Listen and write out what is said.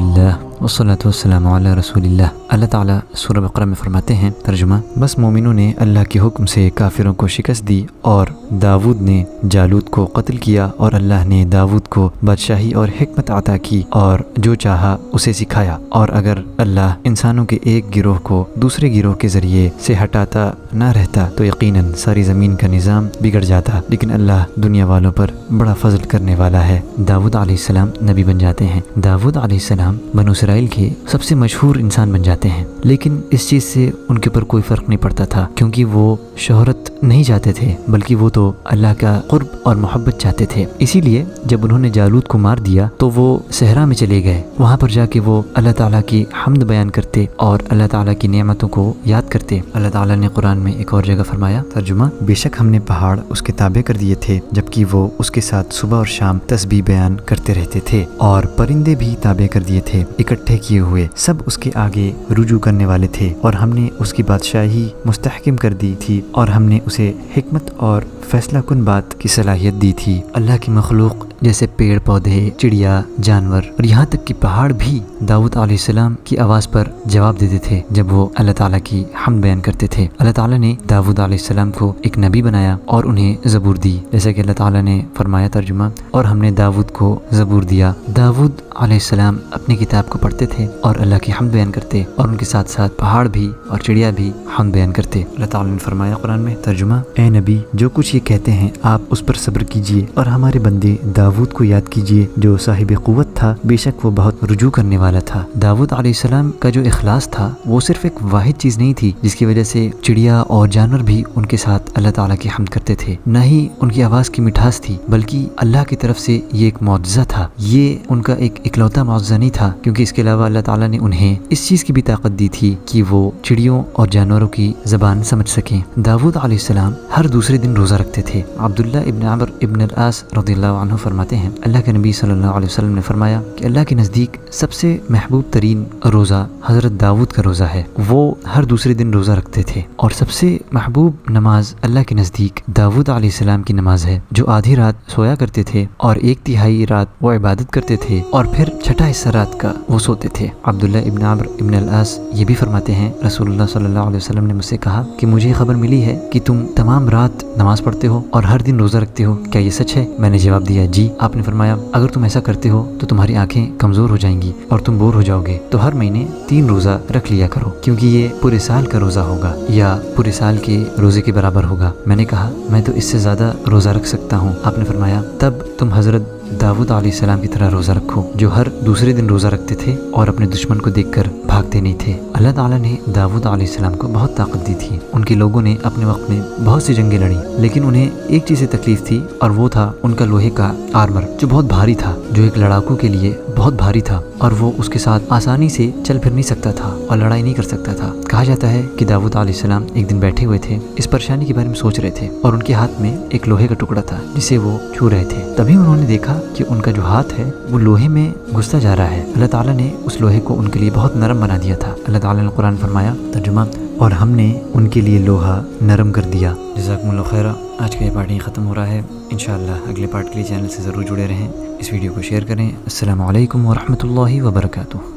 الحمدللہ والصلاۃ والسلام علی رسول اللہ۔ اللہ تعالیٰ سورہ بقرہ میں فرماتے ہیں، ترجمہ: بس مومنوں نے اللہ کے حکم سے کافروں کو شکست دی اور داود نے جالوت کو قتل کیا، اور اللہ نے داود کو بادشاہی اور حکمت عطا کی اور جو چاہا اسے سکھایا۔ اور اگر اللہ انسانوں کے ایک گروہ کو دوسرے گروہ کے ذریعے سے ہٹاتا نہ رہتا تو یقیناً ساری زمین کا نظام بگڑ جاتا، لیکن اللہ دنیا والوں پر بڑا فضل کرنے والا ہے۔ داود علیہ السلام نبی بن جاتے ہیں۔ داود علیہ السلام بنو اسرائیل کے سب سے مشہور انسان بن جاتے ہیں، لیکن اس چیز سے ان کے اوپر کوئی فرق نہیں پڑتا تھا، کیونکہ وہ شہرت نہیں چاہتے تھے، بلکہ وہ تو اللہ کا قرب اور محبت چاہتے تھے۔ اسی لیے جب انہوں نے جالوت کو مار دیا تو وہ صحرا میں چلے گئے، وہاں پر جا کے وہ اللہ تعالیٰ کی حمد بیان کرتے اور اللہ تعالیٰ کی نعمتوں کو یاد کرتے۔ اللہ تعالیٰ نے قرآن میں ایک اور جگہ فرمایا، ترجمہ: بے شک ہم نے پہاڑ اس کے تابع کر دیے تھے، جبکہ وہ اس کے ساتھ صبح اور شام تسبیح بیان کرتے رہتے تھے، اور پرندے بھی تابع کر دیے تھے اکٹھے کیے ہوئے، سب اس کے آگے رجوع کرنے والے تھے، اور ہم نے اس کی بادشاہی مستحکم کر دی تھی، اور ہم نے اسے حکمت اور فیصلہ کن بات کی صلاحیت دی تھی۔ اللہ کی مخلوق جیسے پیڑ پودے، چڑیا، جانور اور یہاں تک کہ پہاڑ بھی داؤد علیہ السلام کی آواز پر جواب دیتے تھے جب وہ اللہ تعالیٰ کی حمد بیان کرتے تھے۔ اللہ تعالیٰ نے داؤد علیہ السلام کو ایک نبی بنایا اور انہیں زبور دی، جیسا کہ اللہ تعالیٰ نے فرمایا، ترجمہ: اور ہم نے داؤد کو زبور دیا۔ داؤد علیہ السلام اپنی کتاب کو پڑھتے تھے اور اللہ کی حمد بیان کرتے، اور ان کے ساتھ ساتھ پہاڑ بھی اور چڑیا بھی حمد بیان کرتے۔ اللہ تعالیٰ نے فرمایا قرآن میں، ترجمہ: اے نبی، جو کچھ یہ کہتے ہیں آپ اس پر صبر کیجئے، اور ہمارے بندے داود کو یاد کیجئے جو صاحب قوت تھا، بے شک وہ بہت رجوع کرنے والا تھا۔ داود علیہ السلام کا جو اخلاص تھا وہ صرف ایک واحد چیز نہیں تھی جس کی وجہ سے چڑیا اور جانور بھی ان کے ساتھ اللہ تعالیٰ کی حمد کرتے تھے، نہ ہی ان کی آواز کی مٹھاس تھی، بلکہ اللہ کی طرف سے یہ ایک معجزہ تھا۔ یہ ان کا ایک اکلوتا معجزہ نہیں تھا، کیونکہ اس کے علاوہ اللہ تعالیٰ نے انہیں اس چیز کی بھی طاقت دی تھی کہ وہ چڑیوں اور جانوروں کی زبان سمجھ سکیں۔ داود علیہ السلام ہر دوسرے دن روزہ رکھتے تھے۔ عبداللہ ابن عمرو ابن العاص رضی اللہ عنہ فرماتے ہیں، اللہ کے نبی صلی اللہ علیہ وسلم نے فرمایا کہ اللہ کے نزدیک سب سے محبوب ترین روزہ حضرت داود کا روزہ ہے، وہ ہر دوسرے دن روزہ رکھتے تھے، اور سب سے محبوب نماز اللہ کے نزدیک داود علیہ السلام کی نماز ہے، جو آدھی رات سویا کرتے تھے اور ایک تہائی رات وہ عبادت کرتے تھے، اور پھر چھٹا حصہ رات کا وہ سوتے تھے۔ عبداللہ ابن عمرو ابن العاص یہ بھی فرماتے ہیں، رسول اللہ صلی اللہ علیہ وسلم نے مجھ سے کہا کہ مجھے خبر ملی ہے کہ تم تمام رات نماز پڑھتے ہو اور ہر دن روزہ رکھتے ہو، کیا یہ سچ ہے؟ میں نے جواب دیا، جی۔ آپ نے فرمایا، اگر تم ایسا کرتے ہو تو تمہاری آنکھیں کمزور ہو جائیں گی اور تم بور ہو جاؤ گے، تو ہر مہینے 3 روزہ رکھ لیا کرو، کیونکہ یہ پورے سال کا روزہ ہوگا یا پورے سال کے روزے کے برابر ہوگا۔ میں نے کہا، میں تو اس سے زیادہ روزہ رکھ سکتا ہوں۔ آپ نے فرمایا، تب تم حضرت داود علیہ السلام کی طرح روزہ رکھو، جو ہر دوسرے دن روزہ رکھتے تھے اور اپنے دشمن کو دیکھ کر بھاگتے نہیں تھے۔ اللہ تعالیٰ نے داود علیہ السلام کو بہت طاقت دی تھی۔ ان کے لوگوں نے اپنے وقت میں بہت سی جنگیں لڑیں، لیکن انہیں ایک چیز سے تکلیف تھی، اور وہ تھا ان کا لوہے کا آرمر، جو بہت بھاری تھا، جو ایک لڑاکو کے لیے بہت بھاری تھا، اور وہ اس کے ساتھ آسانی سے چل پھر نہیں سکتا تھا اور لڑائی نہیں کر سکتا تھا۔ کہا جاتا ہے کہ داود علیہ السلام ایک دن بیٹھے ہوئے تھے، اس پریشانی کے بارے میں سوچ رہے تھے، اور ان کے ہاتھ میں ایک لوہے کا ٹکڑا تھا جسے وہ چھو رہے تھے۔ تبھی انہوں نے دیکھا کہ ان کا جو ہاتھ ہے وہ لوہے میں گھستا جا رہا ہے۔ اللہ تعالیٰ نے اس لوہے کو ان کے لیے بہت نرم بنا دیا تھا۔ اللہ تعالیٰ نے قرآن فرمایا، ترجمہ: اور ہم نے ان کے لیے لوہا نرم کر دیا۔ جزاکم اللہ خیرہ۔ آج کا یہ پارٹ ختم ہو رہا ہے، انشاءاللہ اگلے پارٹ کے لیے چینل سے ضرور جڑے رہیں، اس ویڈیو کو شیئر کریں۔ السلام علیکم ورحمۃ اللہ وبرکاتہ۔